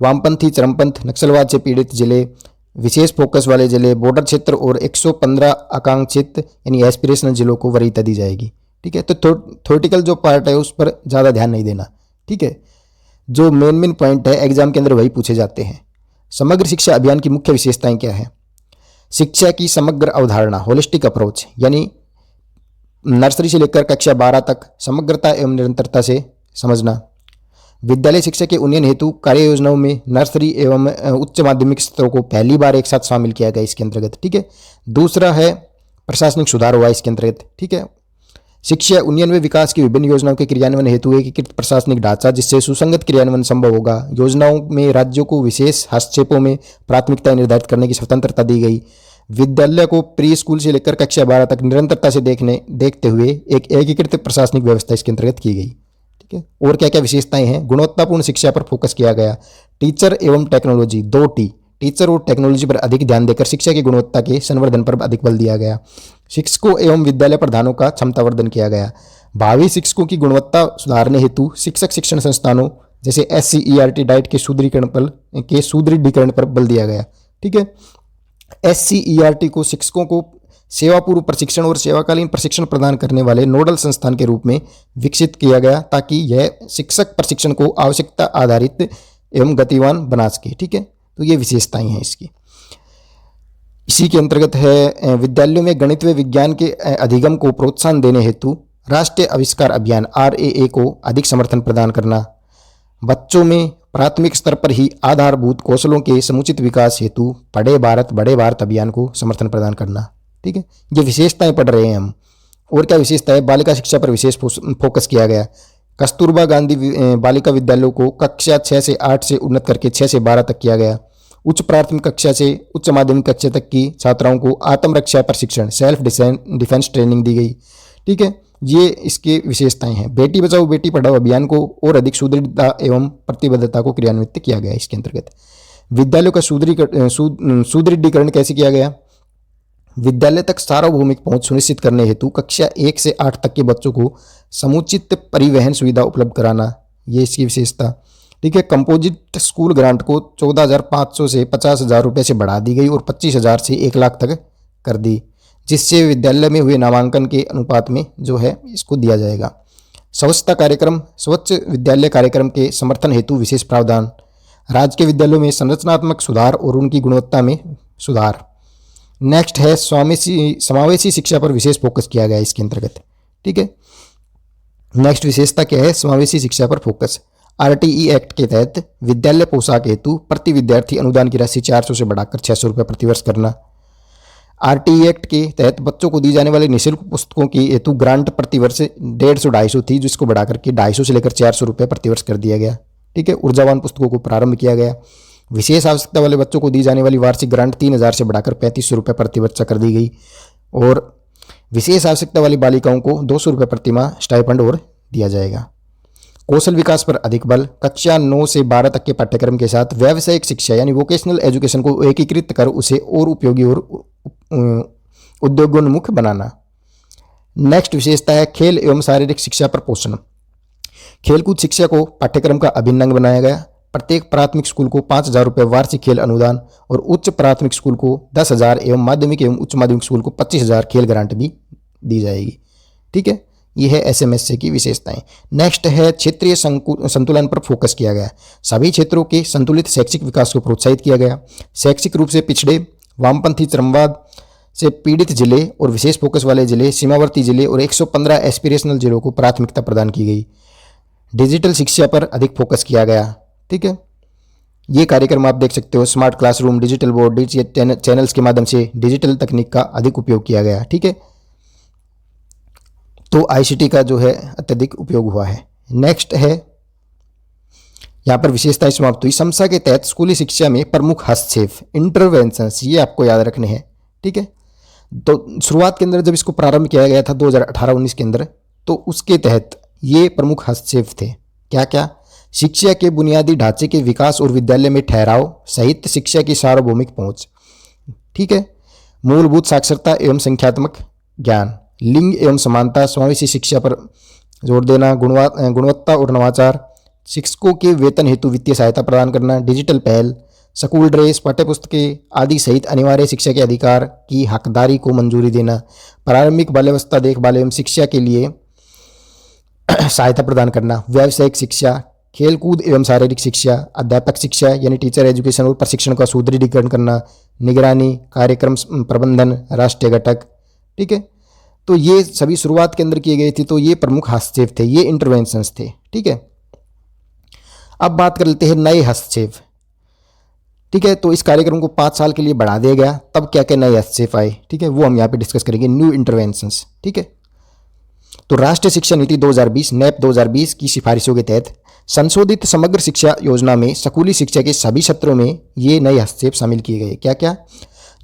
वामपंथी, चरमपंथ, नक्सलवाद से पीड़ित जिले, विशेष फोकस वाले जिले, बॉर्डर क्षेत्र और 115 आकांक्षित यानी एस्पिरेशनल जिलों को वरीयता दी जाएगी, ठीक है। तो थ्योरेटिकल जो पार्ट है उस पर ज़्यादा ध्यान नहीं देना, ठीक है। जो मेन पॉइंट है एग्जाम के अंदर वही पूछे जाते हैं। समग्र शिक्षा अभियान की मुख्य विशेषताएं क्या है? शिक्षा की समग्र अवधारणा, होलिस्टिक अप्रोच, यानी नर्सरी से लेकर कक्षा 12 तक समग्रता एवं निरंतरता से समझना। विद्यालय शिक्षा के उन्नयन हेतु कार्य योजनाओं में नर्सरी एवं उच्च माध्यमिक स्तरों को पहली बार एक साथ शामिल किया गया इसके अंतर्गत, ठीक है। दूसरा है प्रशासनिक सुधार हुआ इसके अंतर्गत, ठीक है। शिक्षा उन्नयन व विकास की विभिन्न योजनाओं के क्रियान्वयन हेतु एकीकृत प्रशासनिक ढांचा, जिससे सुसंगत क्रियान्वयन संभव होगा। योजनाओं में राज्यों को विशेष हस्तक्षेपों में प्राथमिकता निर्धारित करने की स्वतंत्रता दी गई। विद्यालय को प्री स्कूल से लेकर कक्षा 12 तक निरंतरता से देखते हुए एक एकीकृत प्रशासनिक व्यवस्था इसके अंतर्गत की गई, ठीक है। और क्या क्या विशेषताएं हैं? गुणवत्तापूर्ण शिक्षा पर फोकस किया गया। टीचर एवं टेक्नोलॉजी, 2T, टीचर और टेक्नोलॉजी पर अधिक ध्यान देकर शिक्षा की गुणवत्ता के संवर्धन पर अधिक बल दिया गया। शिक्षकों एवं विद्यालय प्रधानों का क्षमतावर्धन किया गया। भावी शिक्षकों की गुणवत्ता सुधारने हेतु शिक्षक शिक्षण संस्थानों जैसे SCERT डाइट के सुदृढ़ीकरण पर बल दिया गया, ठीक है। SCERT को शिक्षकों को सेवा पूर्व प्रशिक्षण और सेवाकालीन प्रशिक्षण प्रदान करने वाले नोडल संस्थान के रूप में विकसित किया गया, ताकि यह शिक्षक प्रशिक्षण को आवश्यकता आधारित एवं गतिवान बना सके, ठीक है। तो ये विशेषताएं हैं इसकी। इसी के अंतर्गत है विद्यालयों में गणित व विज्ञान के अधिगम को प्रोत्साहन देने हेतु राष्ट्रीय आविष्कार अभियान RAA को अधिक समर्थन प्रदान करना। बच्चों में प्राथमिक स्तर पर ही आधारभूत कौशलों के समुचित विकास हेतु पढ़े भारत बड़े भारत अभियान को समर्थन प्रदान करना, ठीक है। ये विशेषताएं पढ़ रहे हैं हम। और क्या विशेषता है? बालिका शिक्षा पर विशेष फोकस किया गया। कस्तूरबा गांधी बालिका विद्यालयों को कक्षा 6 से 8 से उन्नत करके 6 से 12 तक किया गया। उच्च प्राथमिक कक्षा से उच्च माध्यमिक कक्षा तक की छात्राओं को आत्मरक्षा प्रशिक्षण, सेल्फ डिफेंस ट्रेनिंग दी गई, ठीक है। ये इसके विशेषताएं हैं। बेटी बचाओ बेटी पढ़ाओ अभियान को और अधिक सुदृढ़ता एवं प्रतिबद्धता को क्रियान्वित किया गया इसके अंतर्गत। विद्यालयों का सुदृढ़ीकरण कैसे किया गया? विद्यालय तक सार्वभौमिक पहुंच सुनिश्चित करने हेतु कक्षा 1 से 8 तक के बच्चों को समुचित परिवहन सुविधा उपलब्ध कराना, ये इसकी विशेषता, ठीक है। कंपोजिट स्कूल ग्रांट को 14,500 से 50,000 रुपये से बढ़ा दी गई और 25,000 से 1 लाख तक कर दी, जिससे विद्यालय में हुए नामांकन के अनुपात में जो है इसको दिया जाएगा। स्वच्छता कार्यक्रम, स्वच्छ विद्यालय कार्यक्रम के समर्थन हेतु विशेष प्रावधान, राज्य के विद्यालयों में संरचनात्मक सुधार और उनकी गुणवत्ता में सुधार। नेक्स्ट है समावेशी शिक्षा पर विशेष फोकस किया गया इसके अंतर्गत, ठीक है। नेक्स्ट विशेषता क्या है, समावेशी शिक्षा पर फोकस। आरटीई एक्ट के तहत विद्यालय पोशाक हेतु प्रति विद्यार्थी अनुदान की राशि 400 से बढ़ाकर 600 रुपये प्रतिवर्ष करना। आरटीई एक्ट के तहत बच्चों को दी जाने वाली निःशुल्क पुस्तकों की हेतु ग्रांट प्रतिवर्ष 150-250 थी, जिसको बढ़ाकर के 250 से लेकर 400 रुपये प्रतिवर्ष कर दिया गया, ठीक है। ऊर्जावान पुस्तकों को प्रारंभ किया गया। विशेष आवश्यकता वाले बच्चों को दी जाने वाली वार्षिक ग्रांट 3000 से बढ़ाकर 3500 रुपये प्रतिवर्ष कर दी गई और विशेष आवश्यकता वाली बालिकाओं को 200 रुपये प्रतिमाह स्टाइपेंड और दिया जाएगा। कौशल विकास पर अधिक बल। कक्षा 9 से 12 तक के पाठ्यक्रम के साथ व्यावसायिक शिक्षा यानी वोकेशनल एजुकेशन को एकीकृत कर उसे और उपयोगी और उद्योगोन्मुख बनाना। नेक्स्ट विशेषता है खेल एवं शारीरिक शिक्षा पर पोषण। खेलकूद शिक्षा को पाठ्यक्रम का अभिन्न अंग बनाया गया। प्रत्येक प्राथमिक स्कूल को 5000 रुपये वार्षिक खेल अनुदान और उच्च प्राथमिक स्कूल को 10,000 एवं माध्यमिक एवं उच्च माध्यमिक स्कूल को 25,000 खेल ग्रांट भी दी जाएगी, ठीक है। यह है एसएमएसए की विशेषताएं। नेक्स्ट है क्षेत्रीय संतुलन पर फोकस किया गया। सभी क्षेत्रों के संतुलित शैक्षिक विकास को प्रोत्साहित किया गया। शैक्षिक रूप से पिछड़े, वामपंथी, चरमवाद से पीड़ित जिले और विशेष फोकस वाले जिले, सीमावर्ती जिले और 115 एस्पिरेशनल जिलों को प्राथमिकता प्रदान की गई। डिजिटल शिक्षा पर अधिक फोकस किया गया, ठीक है। ये कार्यक्रम आप देख सकते हो, smart classroom, digital board, digital channels के माध्यम से डिजिटल तकनीक का अधिक उपयोग किया गया, ठीक है। तो आईसीटी का जो है अत्यधिक उपयोग हुआ है। नेक्स्ट है, यहाँ पर विशेषताएं समाप्त हुई। समसा के तहत स्कूली शिक्षा में प्रमुख हस्तक्षेप, इंटरवेंशंस, ये आपको याद रखने हैं, ठीक है। तो शुरुआत के अंदर जब इसको प्रारंभ किया गया था 2018-19 के अंदर, तो उसके तहत ये प्रमुख हस्तक्षेप थे। क्या क्या? शिक्षा के बुनियादी ढांचे के विकास और विद्यालय में ठहराव, साहित्य शिक्षा की सार्वभौमिक पहुंच, ठीक है। मूलभूत साक्षरता एवं संख्यात्मक ज्ञान, लिंग एवं समानता, समावेशी शिक्षा पर जोर देना, गुणवत्ता और नवाचार, शिक्षकों के वेतन हेतु वित्तीय सहायता प्रदान करना, डिजिटल पहल, स्कूल ड्रेस, पाठ्यपुस्तकें आदि सहित अनिवार्य शिक्षा के अधिकार की हकदारी को मंजूरी देना, प्रारंभिक बाल्यावस्था देखभाल एवं शिक्षा के लिए सहायता प्रदान करना, व्यावसायिक शिक्षा, खेलकूद एवं शारीरिक शिक्षा, अध्यापक शिक्षा यानी टीचर एजुकेशन और प्रशिक्षण का सुदृढ़ीकरण करना, निगरानी, कार्यक्रम प्रबंधन, राष्ट्रीय घटक, ठीक है। तो ये सभी शुरुआत के अंदर किए गए थे। तो ये प्रमुख हस्तक्षेप थे, ये इंटरवेंशंस थे, ठीक है। अब बात कर लेते हैं नए हस्तक्षेप, ठीक है। तो इस कार्यक्रम को 5 साल के लिए बढ़ा दिया गया। तब क्या क्या नए हस्तक्षेप आए, ठीक है, वो हम यहाँ पे डिस्कस करेंगे, न्यू इंटरवेंशंस, ठीक है। तो राष्ट्रीय शिक्षा नीति 2020 नैप 2020 की सिफारिशों के तहत संशोधित समग्र शिक्षा योजना में स्कूली शिक्षा के सभी सत्रों में ये नए हस्तक्षेप शामिल किए गए। क्या क्या?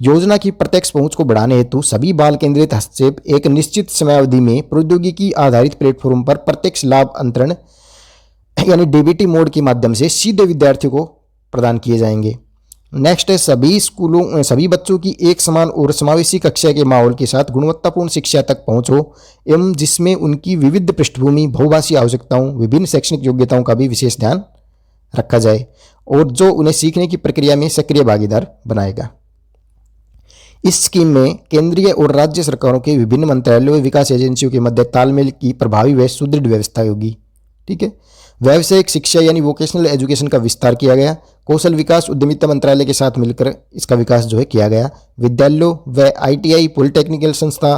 योजना की प्रत्यक्ष पहुंच को बढ़ाने हेतु सभी बाल केंद्रित हस्तक्षेप एक निश्चित समयावधि में प्रौद्योगिकी आधारित प्लेटफॉर्म पर प्रत्यक्ष लाभ अंतरण यानी डीबीटी मोड के माध्यम से सीधे विद्यार्थियों को प्रदान किए जाएंगे। नेक्स्ट है, सभी बच्चों की एक समान और समावेशी कक्षा के माहौल के साथ गुणवत्तापूर्ण शिक्षा तक पहुंच हो एवं जिसमें उनकी विविध पृष्ठभूमि, बहुभाषीय आवश्यकताओं, विभिन्न शैक्षणिक योग्यताओं का भी विशेष ध्यान रखा जाए और जो उन्हें सीखने की प्रक्रिया में सक्रिय भागीदार बनाएगा। इस स्कीम में केंद्रीय और राज्य सरकारों के विभिन्न मंत्रालयों व विकास एजेंसियों के मध्य तालमेल की प्रभावी व सुदृढ़ व्यवस्था होगी, ठीक है। व्यावसायिक शिक्षा यानी वोकेशनल एजुकेशन का विस्तार किया गया। कौशल विकास उद्यमिता मंत्रालय के साथ मिलकर इसका विकास जो है किया गया। विद्यालयों व आईटीआई, पॉलिटेक्निकल संस्था,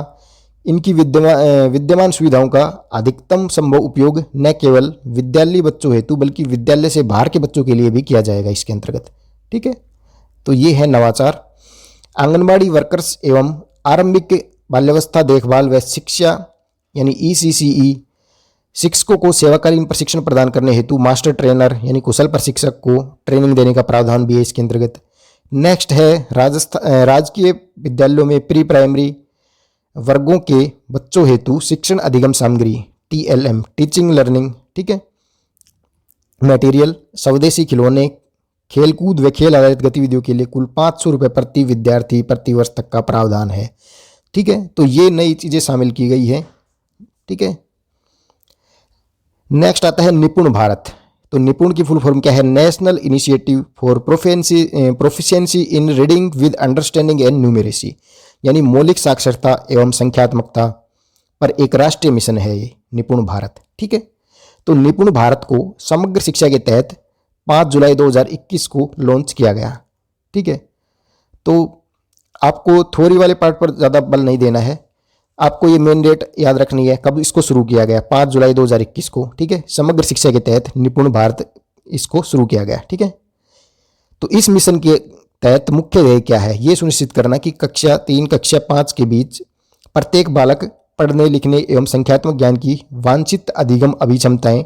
इनकी विद्यमान सुविधाओं का अधिकतम संभव उपयोग न केवल विद्यालयी बच्चों हेतु बल्कि विद्यालय से बाहर के बच्चों के लिए भी किया जाएगा इसके अंतर्गत, ठीक है। तो ये है नवाचार। आंगनबाड़ी वर्कर्स एवं आरंभिक बाल्यावस्था देखभाल व शिक्षा यानी ईसीसीई शिक्षकों को सेवाकालीन प्रशिक्षण प्रदान करने हेतु मास्टर ट्रेनर यानी कुशल प्रशिक्षक को ट्रेनिंग देने का प्रावधान भी है इसके अंतर्गत। नेक्स्ट है राजकीय विद्यालयों में प्री प्राइमरी वर्गों के बच्चों हेतु शिक्षण अधिगम सामग्री TLM टीचिंग लर्निंग, ठीक है, मटेरियल, स्वदेशी खिलौने, खेलकूद व खेल आधारित गतिविधियों के लिए कुल 500 रुपये प्रति विद्यार्थी प्रति वर्ष तक का प्रावधान है, ठीक है। तो ये नई चीज़ें शामिल की गई है, ठीक है। नेक्स्ट आता है निपुण भारत। तो निपुण की फुल फॉर्म क्या है? National initiative for proficiency in reading with understanding and numeracy यानी मौलिक साक्षरता एवं संख्यात्मकता पर एक राष्ट्रीय मिशन है ये निपुण भारत, ठीक है। तो निपुण भारत को समग्र शिक्षा के तहत 5 जुलाई 2021 को लॉन्च किया गया, ठीक है। तो आपको थ्योरी वाले पार्ट पर ज़्यादा बल नहीं देना है, आपको ये मेन डेट याद रखनी है कब इसको शुरू किया गया, 5 जुलाई 2021 को, ठीक है। समग्र शिक्षा के तहत निपुण भारत इसको शुरू किया गया, ठीक है। तो इस मिशन के तहत मुख्य ध्येय क्या है, ये सुनिश्चित करना कि कक्षा 3 कक्षा 5 के बीच प्रत्येक बालक पढ़ने लिखने एवं संख्यात्मक ज्ञान की वांछित अधिगम अभिक्षमताएं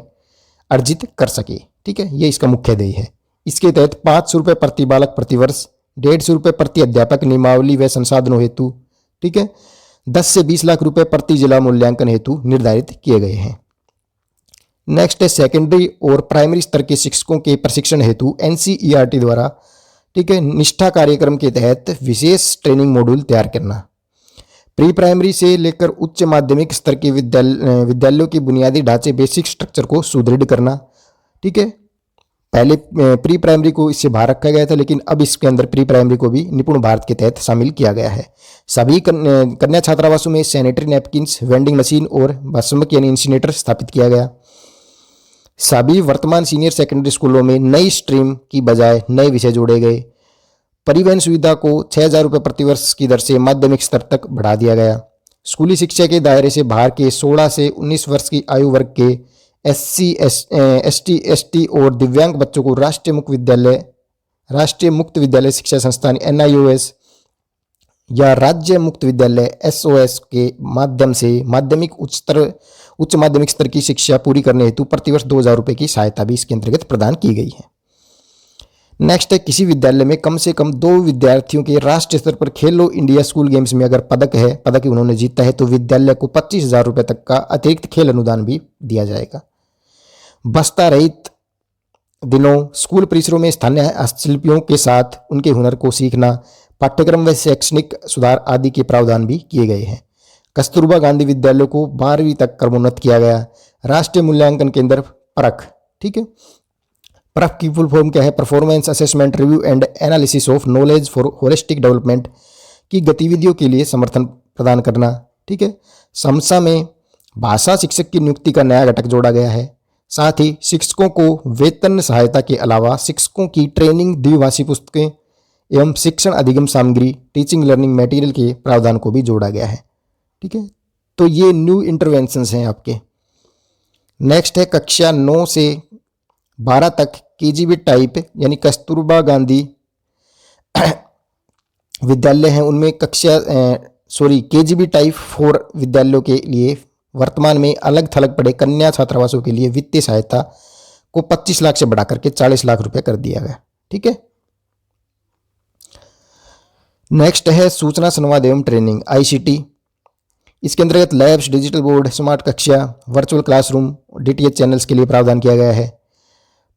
अर्जित कर सके, ठीक है। ये इसका मुख्य ध्येय है। इसके तहत 500 रुपये प्रति बालक प्रति वर्ष, 150 रुपये प्रति अध्यापक नियमावली व संसाधनों हेतु, ठीक है, 10 से 20 लाख रुपए प्रति जिला मूल्यांकन हेतु निर्धारित किए गए हैं। नेक्स्ट है सेकेंडरी और प्राइमरी स्तर के शिक्षकों के प्रशिक्षण हेतु एनसीईआरटी द्वारा, ठीक है, निष्ठा कार्यक्रम के तहत विशेष ट्रेनिंग मॉड्यूल तैयार करना। प्री प्राइमरी से लेकर उच्च माध्यमिक स्तर के विद्यालयों के बुनियादी ढांचे बेसिक स्ट्रक्चर को सुदृढ़ करना, ठीक है। पहले प्री प्राइमरी को इससे बाहर रखा गया था, लेकिन अब इसके अंदर प्री प्राइमरी को भी निपुण भारत के तहत शामिल किया गया है। सभी कन्या छात्रावासों में सैनिटरी नैपकिन्स, वेंडिंग मशीन और भस्मक यानी इंसिनेटर स्थापित किया गया। सभी वर्तमान सीनियर सेकेंडरी स्कूलों में नई स्ट्रीम की बजाय नए विषय जोड़े गए। परिवहन सुविधा को 6,000 रुपये प्रति वर्ष की दर से माध्यमिक स्तर तक बढ़ा दिया गया। स्कूली शिक्षा के दायरे से बाहर के 16 से 19 वर्ष की आयु वर्ग के SC, ST और दिव्यांग बच्चों को राष्ट्रीय मुक्त विद्यालय शिक्षा संस्थान NIOS या राज्य मुक्त विद्यालय SOS के माध्यम से उच्च माध्यमिक स्तर की शिक्षा पूरी करने हेतु प्रतिवर्ष 2,000 रुपये की सहायता भी इसके अंतर्गत प्रदान की गई है। नेक्स्ट है किसी विद्यालय में कम से कम 2 विद्यार्थियों के राष्ट्रीय स्तर पर खेलो इंडिया स्कूल गेम्स में अगर पदक उन्होंने जीता है तो विद्यालय को 25,000 रुपये तक का अतिरिक्त खेल अनुदान भी दिया जाएगा। बस्ता रहित दिनों स्कूल परिसरों में स्थानीय हस्तशिल्पियों के साथ उनके हुनर को सीखना, पाठ्यक्रम व शैक्षणिक सुधार आदि के प्रावधान भी किए गए हैं। कस्तूरबा गांधी विद्यालयों को 12वीं तक क्रमोन्नत किया गया। राष्ट्रीय मूल्यांकन केंद्र परख, ठीक है, परख की फुल फॉर्म क्या है, performance assessment review and analysis of knowledge for holistic development की गतिविधियों के लिए समर्थन प्रदान करना, ठीक है। समसा में भाषा शिक्षक की नियुक्ति का नया घटक जोड़ा गया है। साथ ही शिक्षकों को वेतन सहायता के अलावा शिक्षकों की ट्रेनिंग, द्विभाषी पुस्तकें एवं शिक्षण अधिगम सामग्री, टीचिंग लर्निंग मटेरियल के प्रावधान को भी जोड़ा गया है, ठीक है। तो ये न्यू इंटरवेंशंस हैं आपके। नेक्स्ट है कक्षा 9 से 12 तक KGB टाइप यानी कस्तूरबा गांधी विद्यालय हैं, उनमें KGB टाइप 4 विद्यालयों के लिए वर्तमान में अलग थलग पड़े कन्या छात्रावासों के लिए वित्तीय सहायता को 25 लाख से बढ़ाकर के 40 लाख रुपए कर दिया गया, ठीक है। नेक्स्ट है सूचना संवाद एवं ट्रेनिंग ICT। इसके अंतर्गत लैब्स, डिजिटल बोर्ड, स्मार्ट कक्षा, वर्चुअल क्लासरूम, DTH चैनल्स के लिए प्रावधान किया गया है।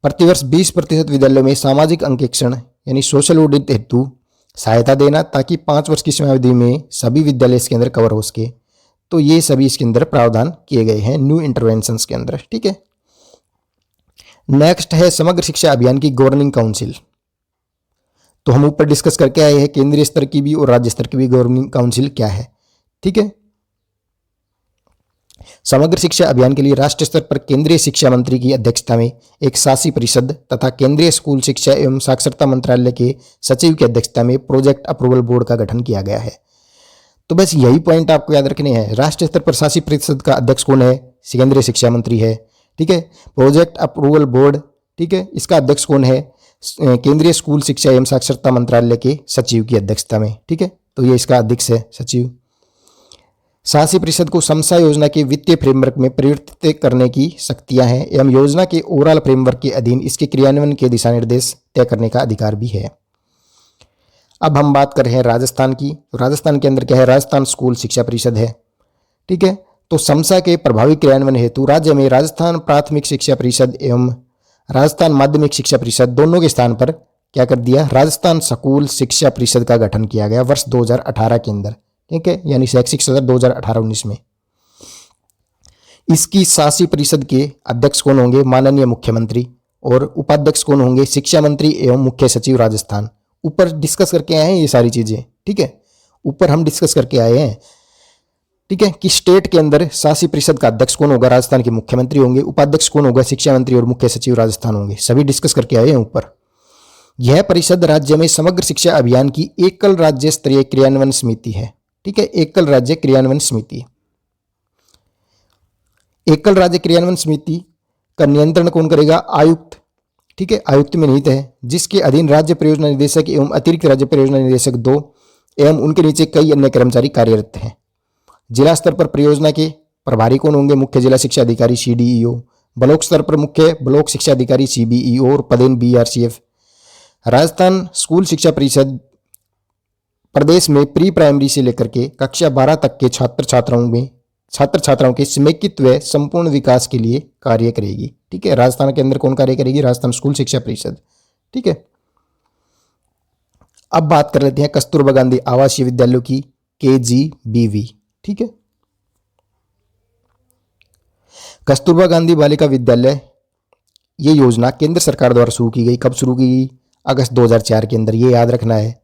प्रतिवर्ष 20% विद्यालयों में सामाजिक अंकेक्षण यानी सोशल ऑडिट हेतु सहायता देना, ताकि 5 वर्ष की समयावधि में सभी विद्यालय इसके अंदर कवर हो सके। तो ये सभी इसके अंदर प्रावधान किए गए हैं न्यू इंटरवेंशंस के अंदर, ठीक है। नेक्स्ट है समग्र शिक्षा अभियान की गवर्निंग काउंसिल। तो हम ऊपर डिस्कस करके आए हैं केंद्रीय स्तर की भी और राज्य स्तर की भी गवर्निंग काउंसिल क्या है, ठीक है। समग्र शिक्षा अभियान के लिए राष्ट्रीय स्तर पर केंद्रीय शिक्षा मंत्री की अध्यक्षता में एक शासी परिषद तथा केंद्रीय स्कूल शिक्षा एवं साक्षरता मंत्रालय के सचिव की अध्यक्षता में प्रोजेक्ट अप्रूवल बोर्ड का गठन किया गया है। तो बस यही पॉइंट आपको याद रखने हैं। राष्ट्रीय स्तर पर शासी परिषद का अध्यक्ष कौन है, केंद्रीय शिक्षा मंत्री है, ठीक है। प्रोजेक्ट अप्रूवल बोर्ड, ठीक है, इसका अध्यक्ष कौन है, केंद्रीय स्कूल शिक्षा एवं साक्षरता मंत्रालय के सचिव की अध्यक्षता में, ठीक है। तो ये इसका अध्यक्ष है सचिव। शासी परिषद को समसा योजना के वित्तीय फ्रेमवर्क में परिवर्तित करने की शक्तियां हैं एवं योजना के ओवरऑल फ्रेमवर्क के अधीन इसके क्रियान्वयन के दिशा निर्देश तय करने का अधिकार भी है। अब हम बात कर रहे हैं राजस्थान की। तो राजस्थान के अंदर क्या है, राजस्थान स्कूल शिक्षा परिषद है, ठीक है। तो समसा के प्रभावी क्रियान्वयन हेतु राज्य में राजस्थान प्राथमिक शिक्षा परिषद एवं राजस्थान माध्यमिक शिक्षा परिषद दोनों के स्थान पर क्या कर दिया, राजस्थान स्कूल शिक्षा परिषद का गठन किया गया वर्ष 2018 के अंदर, ठीक है, यानी शैक्षिक सत्र 2018-19 में। इसकी शासी परिषद के अध्यक्ष कौन होंगे, माननीय मुख्यमंत्री, और उपाध्यक्ष कौन होंगे, शिक्षा मंत्री एवं मुख्य सचिव राजस्थान। ऊपर डिस्कस करके आए हैं ये सारी चीजें, ठीक है, ऊपर हम डिस्कस करके आए हैं। ठीक है, कि स्टेट के अंदर शासी परिषद का अध्यक्ष कौन होगा, राजस्थान के मुख्यमंत्री होंगे, उपाध्यक्ष कौन होगा, शिक्षा मंत्री और मुख्य सचिव राजस्थान होंगे, सभी डिस्कस करके आए हैं ऊपर। यह परिषद राज्य में समग्र शिक्षा अभियान की एकल राज्य स्तरीय क्रियान्वयन समिति है। ठीक है, एकल राज्य क्रियान्वयन समिति। एकल राज्य क्रियान्वयन समिति का नियंत्रण कौन करेगा, आयुक्त। ठीक है, आयुक्त में निहित है, जिसके अधीन राज्य परियोजना निदेशक एवं अतिरिक्त राज्य परियोजना निदेशक 2 एवं उनके नीचे कई अन्य कर्मचारी कार्यरत हैं। जिला स्तर पर परियोजना के प्रभारी कौन होंगे, मुख्य जिला शिक्षा अधिकारी CDEO, ब्लॉक स्तर पर मुख्य ब्लॉक शिक्षा अधिकारी CBEO और पदेन BRCF। राजस्थान स्कूल शिक्षा परिषद प्रदेश में प्री प्राइमरी से लेकर के कक्षा 12 तक के छात्र छात्राओं के समेकित व संपूर्ण विकास के लिए कार्य करेगी। ठीक है, राजस्थान के अंदर कौन कार्य करेगी, राजस्थान स्कूल शिक्षा परिषद। ठीक है, अब बात कर लेते हैं कस्तूरबा गांधी आवासीय विद्यालयों की, KGBV। ठीक है, कस्तूरबा गांधी बालिका विद्यालय ये योजना केंद्र सरकार द्वारा शुरू की गई। कब शुरू की गई, अगस्त 2004 के अंदर, ये याद रखना है।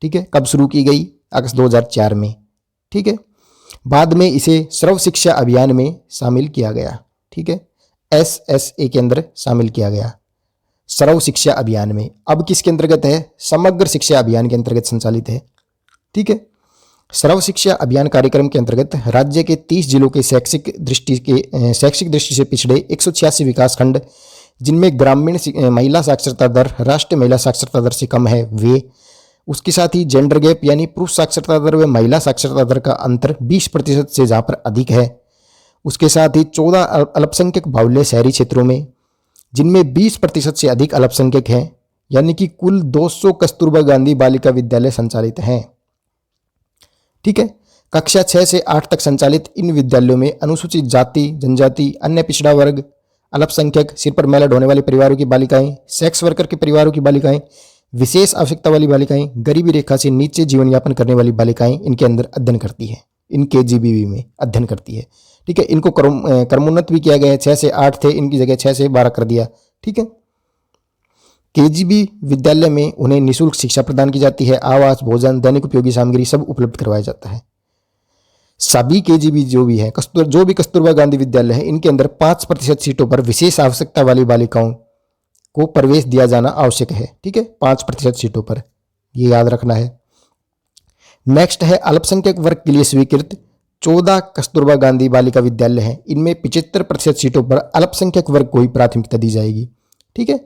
ठीक है, कब शुरू की गई, अगस्त 2004 में। ठीक है, बाद में इसे सर्व शिक्षा अभियान में शामिल किया गया। ठीक है, SSA के अंदर शामिल किया गया, सर्व शिक्षा अभियान में। अब किसके अंतर्गत है, समग्र शिक्षा अभियान के अंतर्गत संचालित है। ठीक है, सर्व शिक्षा अभियान कार्यक्रम के अंतर्गत राज्य के 30 जिलों के शैक्षिक दृष्टि से पिछड़े 186 विकास खंड, जिनमें ग्रामीण महिला साक्षरता दर राष्ट्रीय महिला साक्षरता दर से कम है, वे, उसके साथ ही जेंडर गैप यानी पुरुष साक्षरता दर व महिला साक्षरता दर का अंतर 20% से जहाँ पर अधिक है, उसके साथ ही 14 अल्पसंख्यक बाहुल्य शहरी क्षेत्रों में, जिनमें 20% से अधिक अल्पसंख्यक हैं, यानी कि कुल 200 कस्तूरबा गांधी बालिका विद्यालय संचालित हैं। ठीक है, कक्षा 6 से 8 तक संचालित इन विद्यालयों में अनुसूचित जाति, जनजाति, अन्य पिछड़ा वर्ग, अल्पसंख्यक, सिर पर मैला ढोने वाले परिवारों की बालिकाएं, सेक्स वर्कर के परिवारों की बालिकाएं, विशेष आवश्यकता वाली बालिकाएं, गरीबी रेखा से नीचे जीवन यापन करने वाली बालिकाएं इनके अंदर अध्ययन करती है, इन KGBV में अध्ययन करती है। ठीक है, इनको क्रमोन्नत भी किया गया है, 6 से 8 थे, इनकी जगह 6 से 12 कर दिया। ठीक है, KGB विद्यालय में उन्हें निःशुल्क शिक्षा प्रदान की जाती है, आवास, भोजन, दैनिक उपयोगी सामग्री सब उपलब्ध करवाया जाता है। सभी KGB जो भी कस्तूरबा गांधी विद्यालय है, इनके अंदर 5% सीटों पर विशेष आवश्यकता वाली बालिकाओं को प्रवेश दिया जाना आवश्यक है। ठीक है, 5% सीटों पर, ये याद रखना है। नेक्स्ट है अल्पसंख्यक वर्ग के लिए स्वीकृत 14 कस्तूरबा गांधी बालिका विद्यालय हैं, इनमें 75% सीटों पर अल्पसंख्यक वर्ग को ही प्राथमिकता दी जाएगी। ठीक है,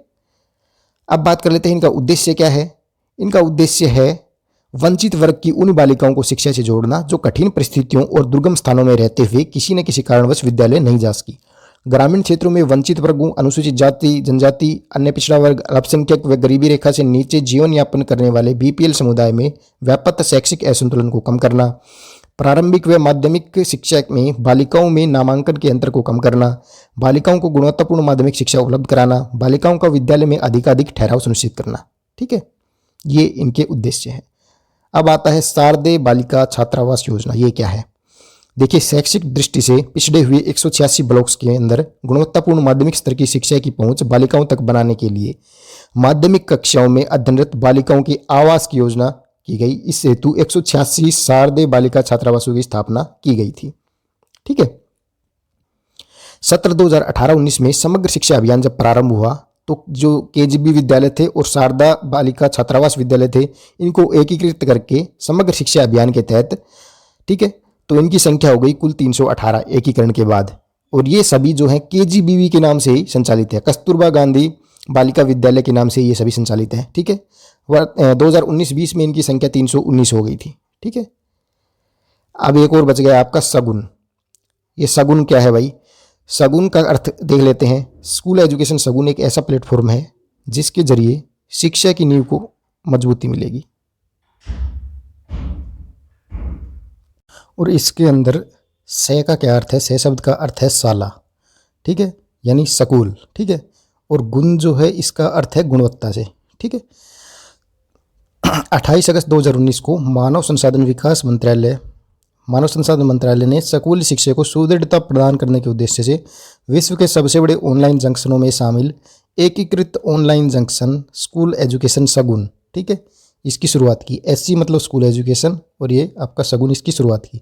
अब बात कर लेते हैं इनका उद्देश्य क्या है। इनका उद्देश्य है वंचित वर्ग की उन बालिकाओं को शिक्षा से जोड़ना जो कठिन परिस्थितियों और दुर्गम स्थानों में रहते हुए किसी न किसी कारणवश विद्यालय नहीं जा सकी। ग्रामीण क्षेत्रों में वंचित वर्गों, अनुसूचित जाति, जनजाति, अन्य पिछड़ा वर्ग, अल्पसंख्यक व गरीबी रेखा से नीचे जीवन यापन करने वाले BPL समुदाय में व्याप्त शैक्षिक असंतुलन को कम करना, प्रारंभिक व माध्यमिक शिक्षा में बालिकाओं में नामांकन के अंतर को कम करना, बालिकाओं को गुणवत्तापूर्ण माध्यमिक शिक्षा उपलब्ध कराना, बालिकाओं का विद्यालय में अधिकाधिक ठहराव सुनिश्चित करना। ठीक है, ये इनके उद्देश्य है। अब आता है शारदे बालिका छात्रावास योजना। ये क्या है, देखिए, शैक्षिक दृष्टि से पिछड़े हुए 186 ब्लॉक्स के अंदर गुणवत्तापूर्ण माध्यमिक स्तर की शिक्षा की पहुंच बालिकाओं तक बनाने के लिए माध्यमिक कक्षाओं में अध्ययनरत बालिकाओं के आवास की योजना की गई। इस हेतु 186 शारदे बालिका छात्रावासों की स्थापना की गई थी। ठीक है, सत्र 2018-19 में समग्र शिक्षा अभियान जब प्रारंभ हुआ तो जो KGB विद्यालय थे और शारदा बालिका छात्रावास विद्यालय थे, इनको एकीकृत करके समग्र शिक्षा अभियान के तहत, ठीक है, तो इनकी संख्या हो गई कुल 318 एकीकरण के बाद। और ये सभी जो हैं KGBV के नाम से ही संचालित है, कस्तूरबा गांधी बालिका विद्यालय के नाम से ये सभी संचालित हैं। ठीक है, 2019-20 में इनकी संख्या 319 हो गई थी। ठीक है, अब एक और बच गया आपका सगुन। ये सगुन क्या है भाई, सगुन का अर्थ देख लेते हैं। स्कूल एजुकेशन सगुन एक ऐसा प्लेटफॉर्म है जिसके जरिए शिक्षा की नींव को मजबूती मिलेगी। और इसके अंदर से का क्या अर्थ है, से शब्द का अर्थ है शाला। ठीक है, यानी स्कूल। ठीक है, और गुण जो है इसका अर्थ है गुणवत्ता से। ठीक है, 28 अगस्त 2019 को मानव संसाधन मंत्रालय ने स्कूली शिक्षा को सुदृढ़ता प्रदान करने के उद्देश्य से विश्व के सबसे बड़े ऑनलाइन जंक्शनों में शामिल एकीकृत ऑनलाइन जंक्शन स्कूल एजुकेशन सगुन, ठीक है, इसकी शुरुआत की। SC मतलब स्कूल एजुकेशन और ये आपका सगुन इसकी शुरुआत की।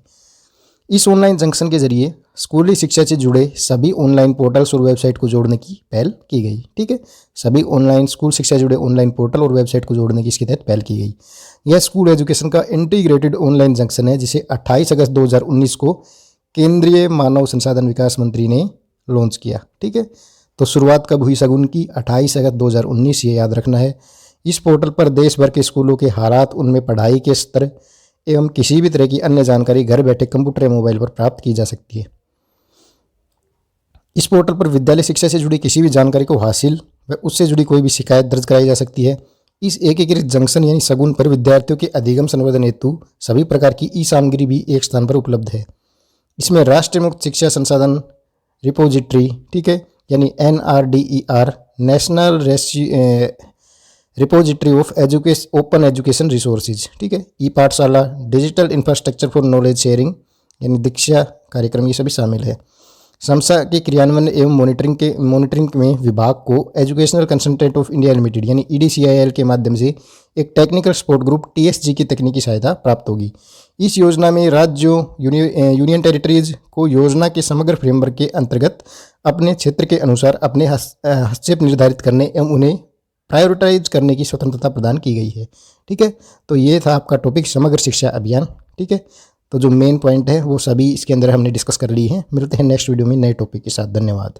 इस ऑनलाइन जंक्शन के जरिए स्कूली शिक्षा से जुड़े सभी ऑनलाइन पोर्टल्स और वेबसाइट को जोड़ने की पहल की गई। ठीक है, सभी ऑनलाइन स्कूल शिक्षा से जुड़े ऑनलाइन पोर्टल और वेबसाइट को जोड़ने की इसके तहत पहल की गई। यह स्कूल एजुकेशन का इंटीग्रेटेड ऑनलाइन जंक्शन है, जिसे 28 अगस्त 2019 को केंद्रीय मानव संसाधन विकास मंत्री ने लॉन्च किया। ठीक है, तो शुरुआत कब हुई शगुन की? 28 अगस्त 2019, ये याद रखना है। इस पोर्टल पर देश भर के स्कूलों के हालात, उनमें पढ़ाई के स्तर एवं किसी भी तरह की अन्य जानकारी घर बैठे कंप्यूटर या मोबाइल पर प्राप्त की जा सकती है। इस पोर्टल पर विद्यालय शिक्षा से जुड़ी किसी भी जानकारी को हासिल व उससे जुड़ी कोई भी शिकायत दर्ज कराई जा सकती है। इस एकीकृत जंक्शन यानी शगुन पर विद्यार्थियों के अधिगम संवर्धन हेतु सभी प्रकार की ई सामग्री भी एक स्थान पर उपलब्ध है। इसमें राष्ट्रीय मुक्त शिक्षा संसाधन रिपोजिटरी, ठीक है, यानी NRDER, national repository of open education resources, ठीक है, ई पाठशाला, digital infrastructure for knowledge sharing यानी दीक्षा कार्यक्रम, ये सभी शामिल है। संस्था के क्रियान्वयन एवं मॉनिटरिंग में विभाग को educational consultant of India limited यानी EDCIL के माध्यम से एक टेक्निकल सपोर्ट ग्रुप TSG की तकनीकी सहायता प्राप्त होगी। इस योजना में राज्यों, यूनियन टेरिटरीज को योजना के समग्र फ्रेमवर्क के अंतर्गत अपने क्षेत्र के अनुसार अपने हस्तक्षेप निर्धारित करने एवं उन्हें प्रायोरिटाइज करने की स्वतंत्रता प्रदान की गई है। ठीक है, तो ये था आपका टॉपिक समग्र शिक्षा अभियान। ठीक है, तो जो मेन पॉइंट है वो सभी इसके अंदर हमने डिस्कस कर ली है। मिलते हैं नेक्स्ट वीडियो में नए टॉपिक के साथ। धन्यवाद।